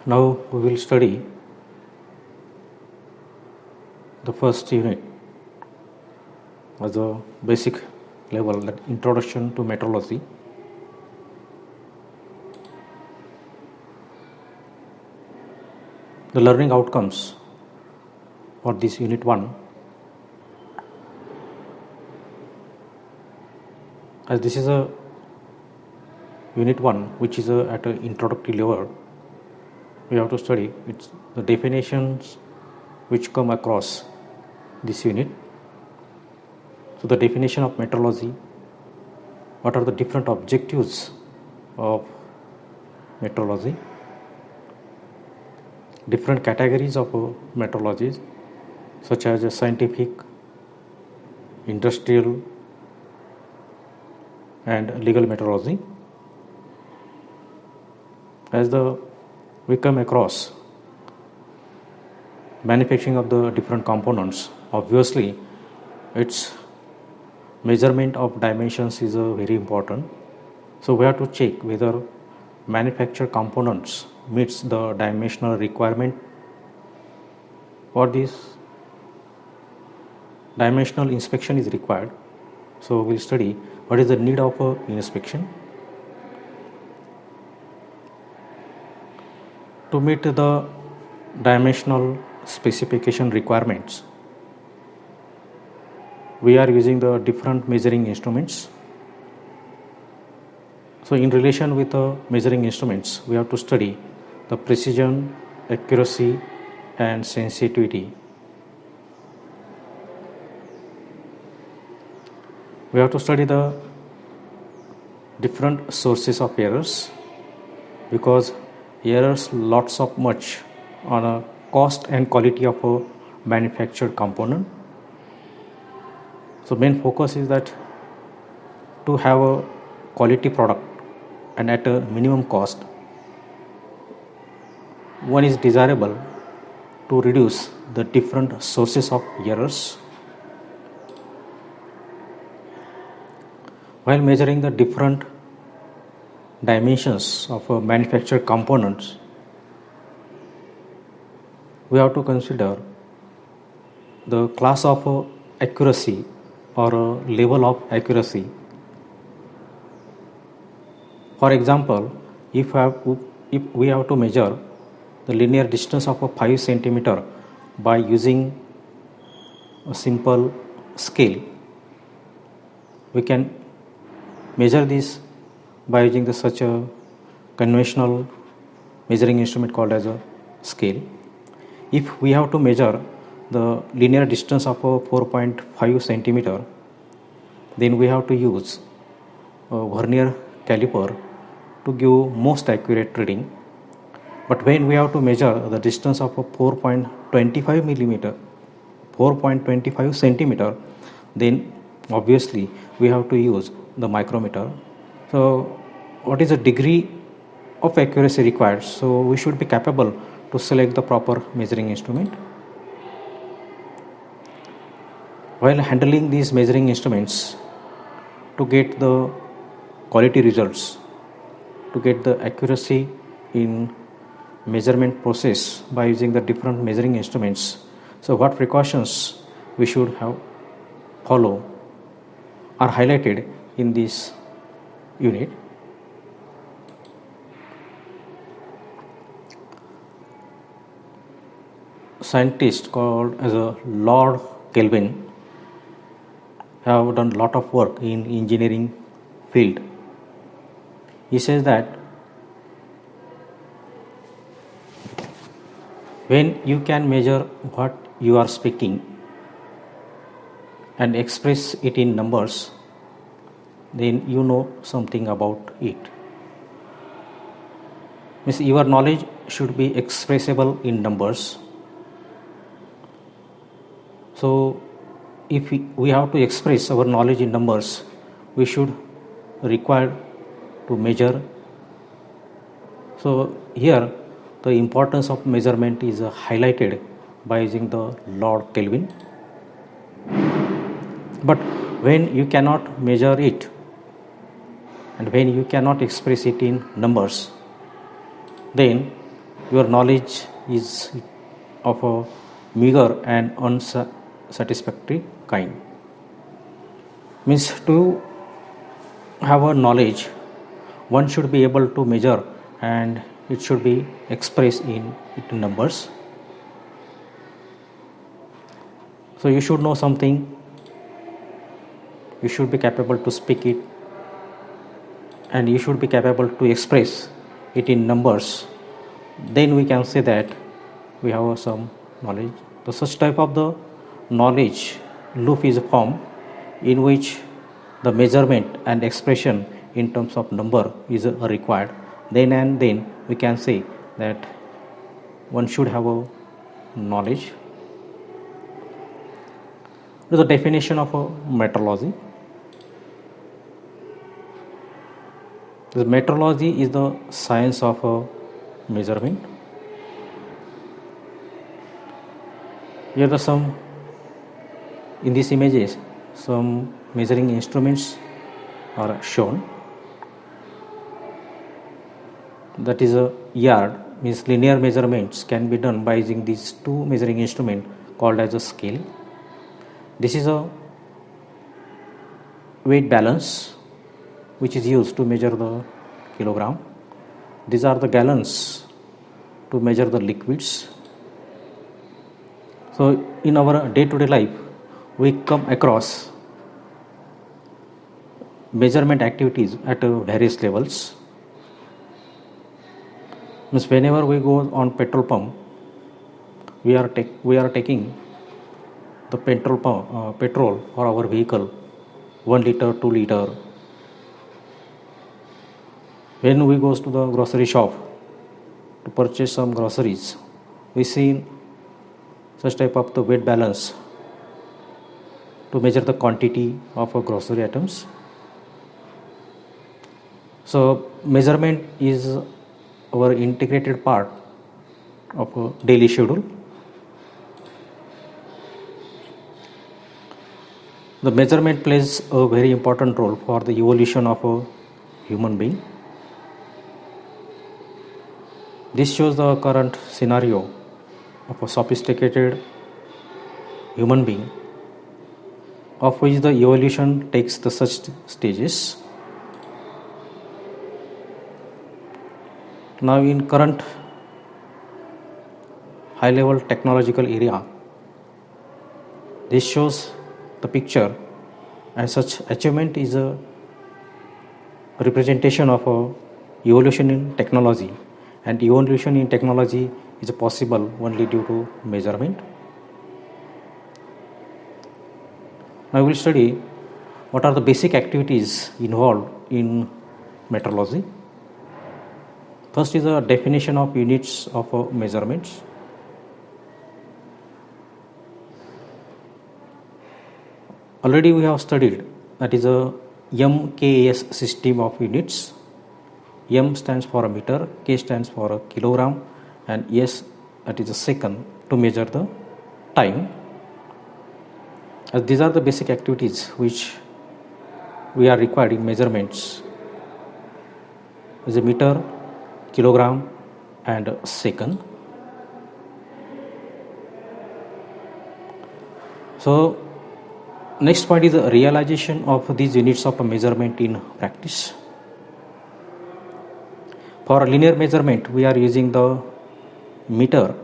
Now we will study the first unit as a basic level, that introduction to metrology. The learning outcomes for this unit 1, as this is a unit 1 which is at an introductory level, we have to study it's the definitions which come across this unit. So the definition of metrology, what are the different objectives of metrology, different categories of metrology such as scientific, industrial and legal metrology. As we come across manufacturing of the different components, obviously its measurement of dimensions is very important. So we have to check whether manufactured components meets the dimensional requirement. For this, dimensional inspection is required. So we'll study what is the need of inspection. To meet the dimensional specification requirements, we are using the different measuring instruments. So in relation with the measuring instruments, we have to study the precision, accuracy and sensitivity. We have to study the different sources of errors, because errors lots of much on a cost and quality of a manufactured component. So main focus is that to have a quality product and at a minimum cost, one is desirable to reduce the different sources of errors. While measuring the different dimensions of manufactured components, we have to consider the class of accuracy or level of accuracy. For example, if we have to measure the linear distance of a 5 centimeter by using a simple scale, we can measure this by using such a conventional measuring instrument called as a scale. If we have to measure the linear distance of a 4.5 centimeter, then we have to use a vernier caliper to give most accurate reading. But when we have to measure the distance of a 4.25 millimeter, 4.25 centimeter, then obviously we have to use the micrometer. So what is the degree of accuracy required? So we should be capable to select the proper measuring instrument. While handling these measuring instruments, to get the quality results, to get the accuracy in measurement process by using the different measuring instruments, so what precautions we should have follow are highlighted in this unit. Scientist called as a Lord Kelvin have done a lot of work in engineering field. He says that when you can measure what you are speaking and express it in numbers, then you know something about it. Means your knowledge should be expressible in numbers. So if we have to express our knowledge in numbers, we should require to measure. So here the importance of measurement is highlighted by using the Lord Kelvin. But when you cannot measure it and when you cannot express it in numbers, then your knowledge is of a meager and unsatisfactory kind. Means to have a knowledge, one should be able to measure and it should be expressed in numbers. So you should know something, you should be capable to speak it, and you should be capable to express it in numbers. Then we can say that we have some knowledge. So such type of the knowledge loop is a form in which the measurement and expression in terms of number is required. Then and then we can say that one should have a knowledge. The definition of a metrology. The metrology is the science of a measurement. Here are some, in these images, some measuring instruments are shown. That is a yard, means linear measurements can be done by using these two measuring instruments called as a scale. This is a weight balance which is used to measure the kilogram. These are the gallons to measure the liquids. So in our day-to-day life, we come across measurement activities at various levels. Means whenever we go on petrol pump, we are taking the petrol for our vehicle, 1 liter, 2 liter. When we go to the grocery shop to purchase some groceries, we see such type of the weight balance to measure the quantity of grocery items. So measurement is our integrated part of a daily schedule. The measurement plays a very important role for the evolution of a human being. This shows the current scenario of a sophisticated human being, of which the evolution takes the such stages. Now in current high level technological area, this shows the picture, and such achievement is a representation of a evolution in technology, and evolution in technology is possible only due to measurement. Now we will study what are the basic activities involved in metrology. First is a definition of units of measurements. Already we have studied that is a MKS system of units. M stands for a meter, K stands for a kilogram, and S, that is a second, to measure the time. As these are the basic activities which we are required in measurements, is a meter, kilogram, and second. So next point is the realization of these units of measurement in practice. For linear measurement, we are using the meter,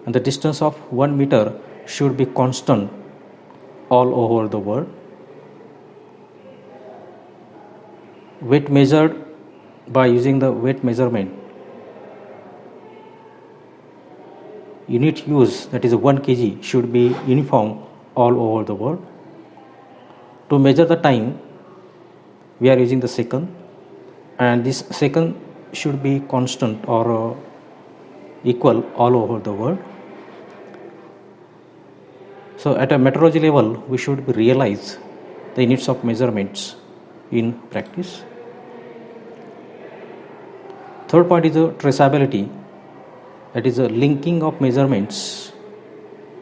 and the distance of 1 meter should be constant all over the world. Weight measured by using the weight measurement, unit use, that is 1 kg, should be uniform all over the world. To measure the time, we are using the second, and this second should be constant or equal all over the world. So at a metrology level, we should realize the units of measurements in practice. Third point is traceability, that is a linking of measurements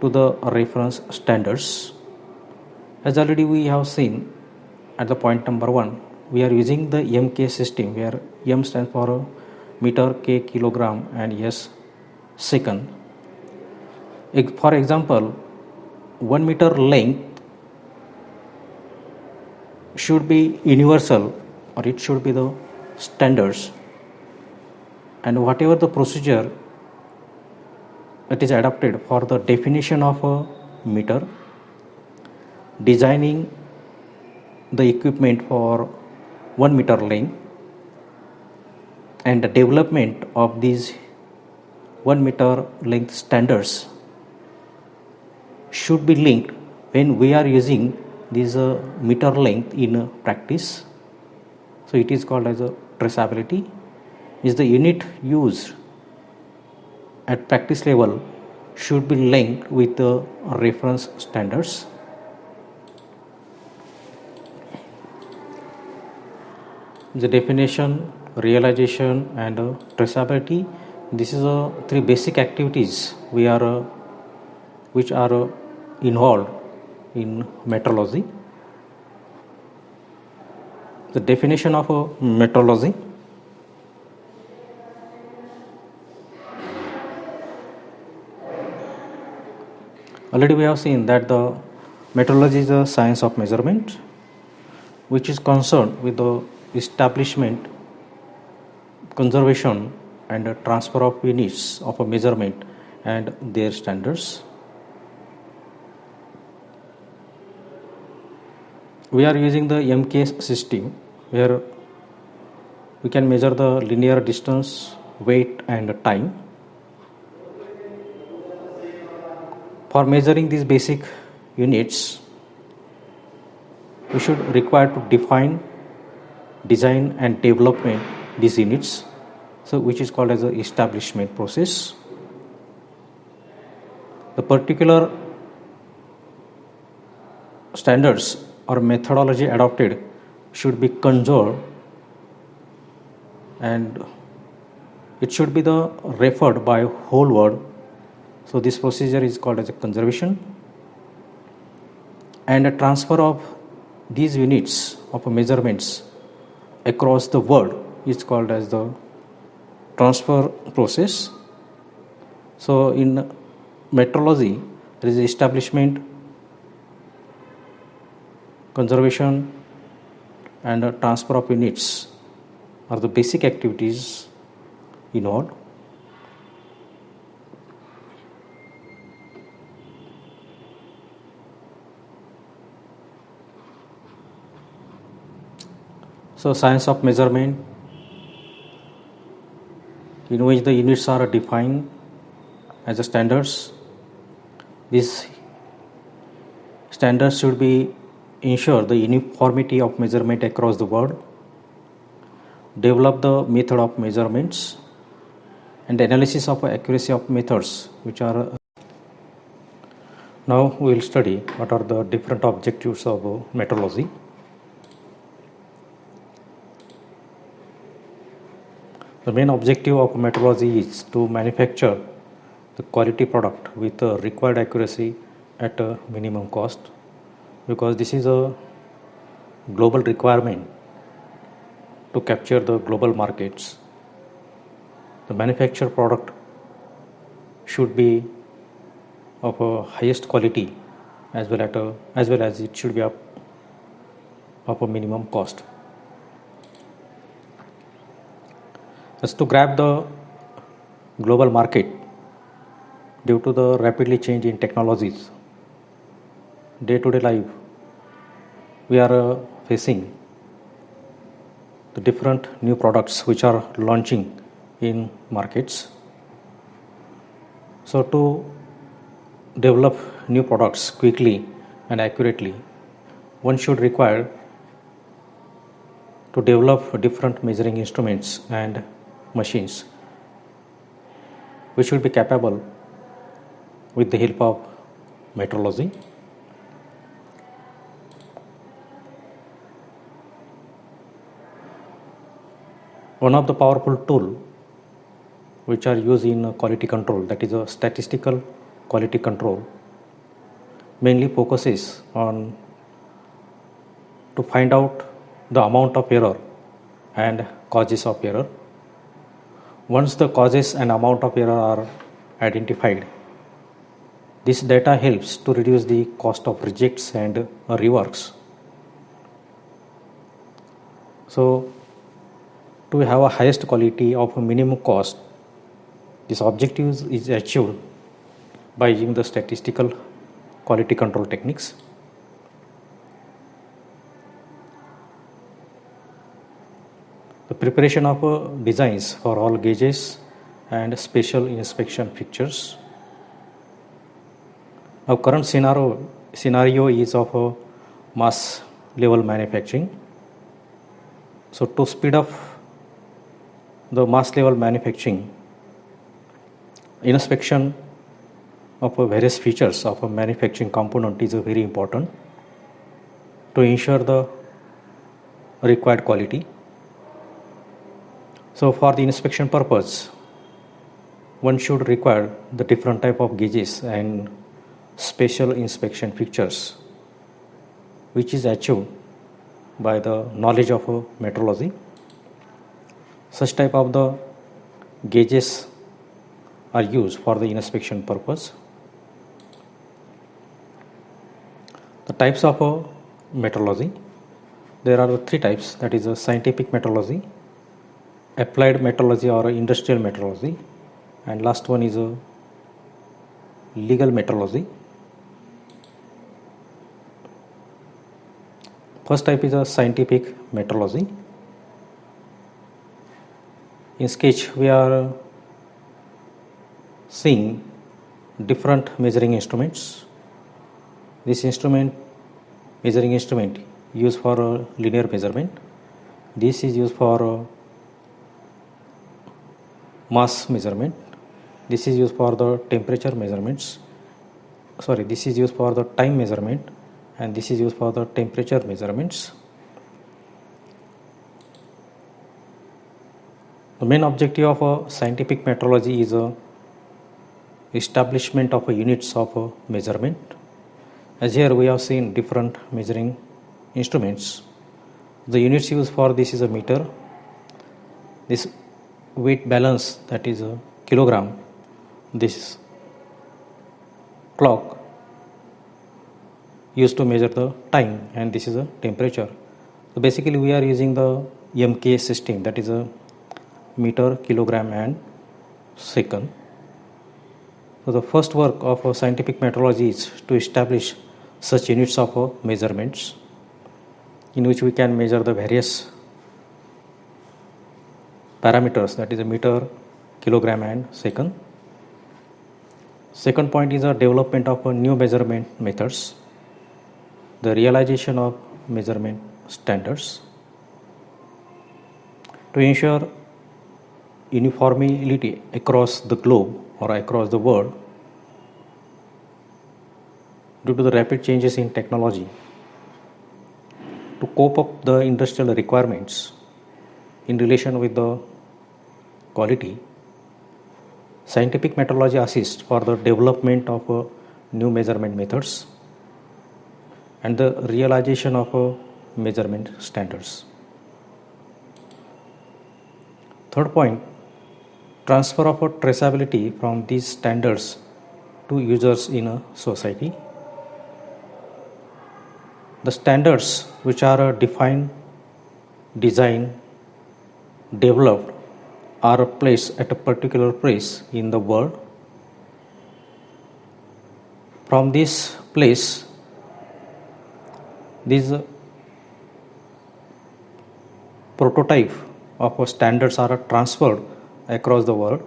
to the reference standards. As already we have seen at the point number 1, we are using the MK system, where M stands for meter, K kilogram, and S second. For example, 1 meter length should be universal, or it should be the standards, and whatever the procedure that is adopted for the definition of a meter, designing the equipment for 1 meter length, and the development of these 1 meter length standards should be linked when we are using this meter length in practice. So it is called as a traceability. Is the unit used at practice level should be linked with the reference standards. The definition, realization, and traceability. This is three basic activities which are involved in metrology. The definition of metrology. Already we have seen that the metrology is a science of measurement, which is concerned with the establishment, conservation, and transfer of units of a measurement and their standards. We are using the MKS system where we can measure the linear distance, weight, and time. For measuring these basic units, we should require to define, design, and development these units, so which is called as the establishment process. The particular standards or methodology adopted should be conserved, and it should be the referred by whole world. So this procedure is called as a conservation, and a transfer of these units of measurements across the world is called as the transfer process. So in metrology, there is establishment, conservation, and a transfer of units are the basic activities involved. So science of measurement, in which the units are defined as a standards. These standards should be ensure the uniformity of measurement across the world, develop the method of measurements, and analysis of accuracy of methods which are. Now we will study what are the different objectives of metrology. The main objective of metrology is to manufacture the quality product with the required accuracy at a minimum cost, because this is a global requirement to capture the global markets. The manufactured product should be of a highest quality as well as it should be of a minimum cost. As to grab the global market due to the rapidly changing technologies, day-to-day life, we are facing the different new products which are launching in markets. So to develop new products quickly and accurately, one should require to develop different measuring instruments and machines which should be capable with the help of metrology. One of the powerful tools which are used in quality control, that is a statistical quality control, mainly focuses on to find out the amount of error and causes of error. Once the causes and amount of error are identified, this data helps to reduce the cost of rejects and reworks. So, to have a highest quality of a minimum cost, this objective is achieved by using the statistical quality control techniques. The preparation of designs for all gauges and special inspection fixtures. Now, current scenario is of a mass level manufacturing. So, to speed up the mass level manufacturing, inspection of various features of a manufacturing component is very important to ensure the required quality. So, for the inspection purpose, one should require the different type of gauges and special inspection fixtures, which is achieved by the knowledge of metrology. Such type of the gauges are used for the inspection purpose. The types of metrology, there are three types, that is a scientific metrology, applied metrology or industrial metrology, and last one is a legal metrology. First type is a scientific metrology. In sketch, we are seeing different measuring instruments. This measuring instrument used for linear measurement. This is used for mass measurement. This is used for the temperature measurements. This is used for the time measurement, and this is used for the temperature measurements. The main objective of a scientific metrology is a establishment of a units of a measurement. As here we have seen different measuring instruments. The units used for this is a meter. This weight balance, that is a kilogram. This clock used to measure the time, and this is a temperature. So basically we are using the MK system, that is a meter, kilogram and second. So the first work of a scientific metrology is to establish such units of measurements in which we can measure the various parameters, that is a meter, kilogram and second. Second point is a development of new measurement methods, the realization of measurement standards. To ensure uniformity across the globe or across the world, due to the rapid changes in technology, to cope up the industrial requirements in relation with the quality, scientific metrology assists for the development of new measurement methods and the realization of measurement standards. Third point, transfer of traceability from these standards to users in a society. The standards which are defined, designed, developed are placed at a particular place in the world. From this place, these prototype of standards are transferred across the world,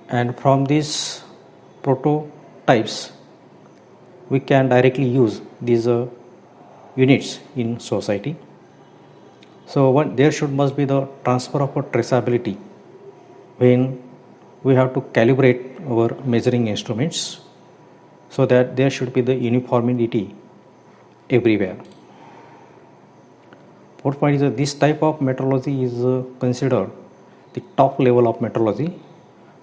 and from these prototypes we can directly use these units in society. So there must be the transfer of traceability when we have to calibrate our measuring instruments, so that there should be the uniformity everywhere. Fourth point is that this type of metrology is considered the top level of metrology,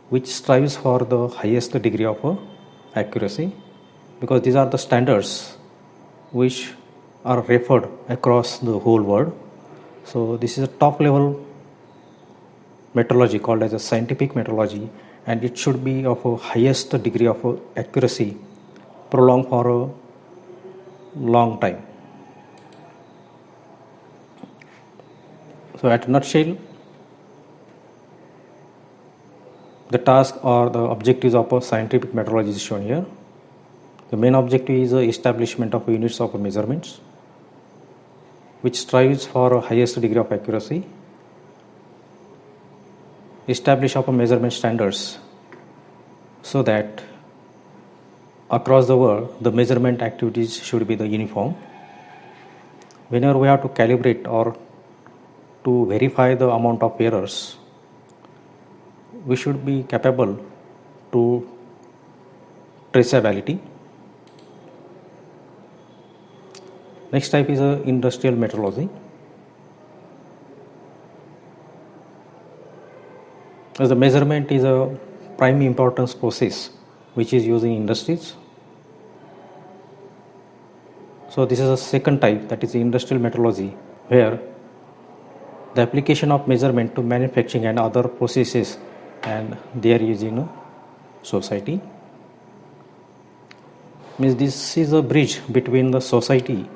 which strives for the highest degree of accuracy, because these are the standards which are referred across the whole world. So this is a top level metrology called as a scientific metrology, and it should be of a highest degree of accuracy, prolonged for a long time. So at a nutshell, the task or the objectives of a scientific metrology is shown here. The main objective is the establishment of units of measurements, which strives for a highest degree of accuracy, establish of measurement standards so that across the world the measurement activities should be the uniform. Whenever we have to calibrate or to verify the amount of errors, we should be capable to traceability. Next type is industrial metrology. As the measurement is a prime importance process which is used in industries. So this is a second type, that is industrial metrology, where the application of measurement to manufacturing and other processes and they are used in society. Means this is a bridge between the society,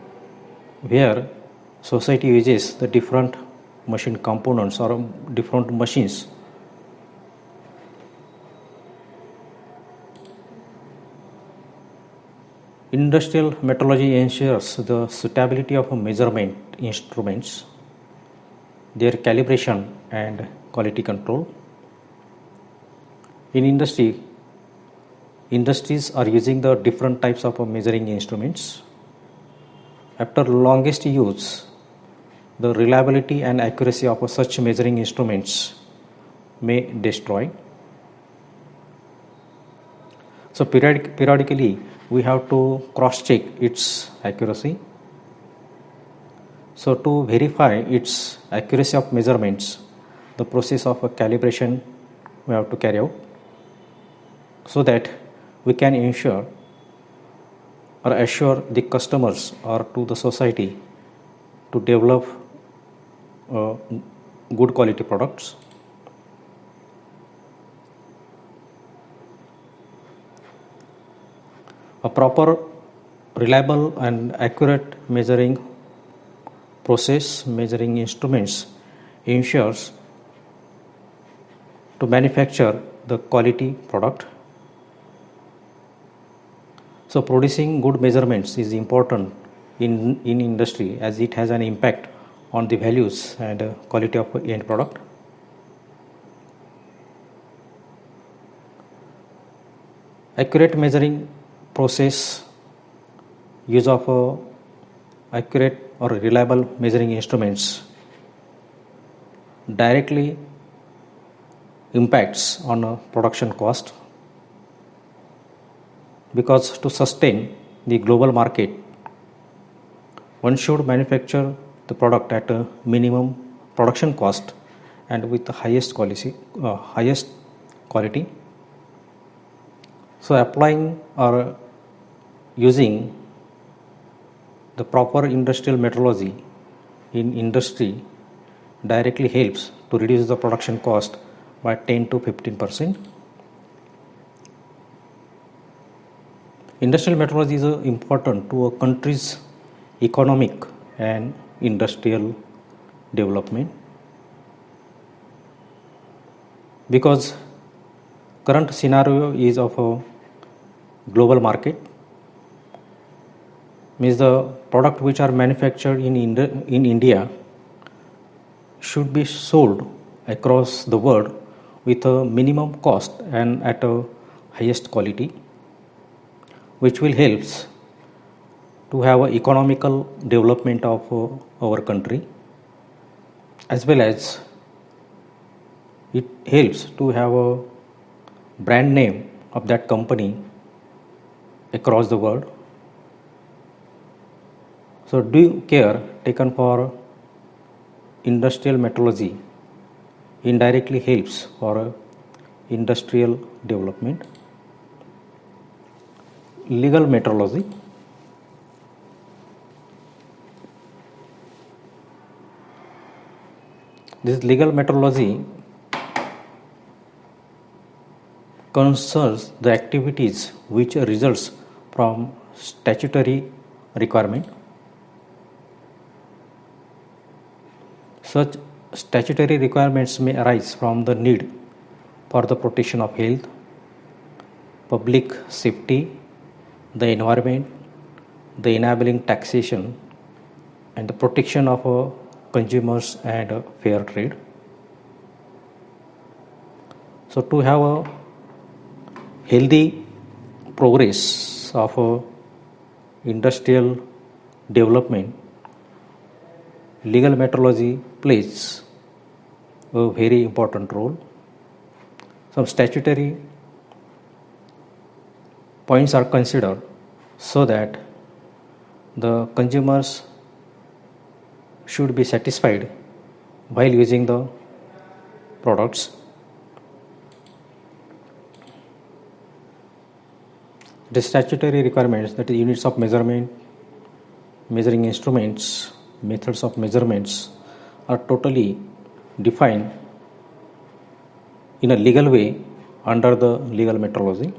where society uses the different machine components or different machines. Industrial metrology ensures the suitability of measurement instruments, their calibration and quality control. In industries are using the different types of measuring instruments. After longest use, the reliability and accuracy of such measuring instruments may destroy. So periodically we have to cross check its accuracy. So to verify its accuracy of measurements, the process of calibration we have to carry out, so that we can ensure or assure the customers or to the society to develop good quality products. A proper, reliable and accurate measuring process, measuring instruments ensures to manufacture the quality product. So producing good measurements is important in industry, as it has an impact on the values and quality of end product. Accurate measuring process, use of accurate or reliable measuring instruments directly impacts on production cost, because to sustain the global market, one should manufacture the product at a minimum production cost and with the highest quality. So applying or using the proper industrial metrology in industry directly helps to reduce the production cost by 10 to 15%. Industrial metrology is important to a country's economic and industrial development, because current scenario is of a global market, means the product which are manufactured in India should be sold across the world with a minimum cost and at a highest quality, which will help to have an economical development of our country, as well as it helps to have a brand name of that company across the world. So due care taken for industrial metrology indirectly helps for industrial development. Legal metrology. This legal metrology concerns the activities which results from statutory requirement. Such statutory requirements may arise from the need for the protection of health, public safety, the environment, the enabling taxation, and the protection of consumers and fair trade. So, to have a healthy progress of industrial development, legal metrology plays a very important role. Some statutory points are considered so that the consumers should be satisfied while using the products. The statutory requirements, that is units of measurement, measuring instruments, methods of measurements, are totally defined in a legal way under the legal metrology.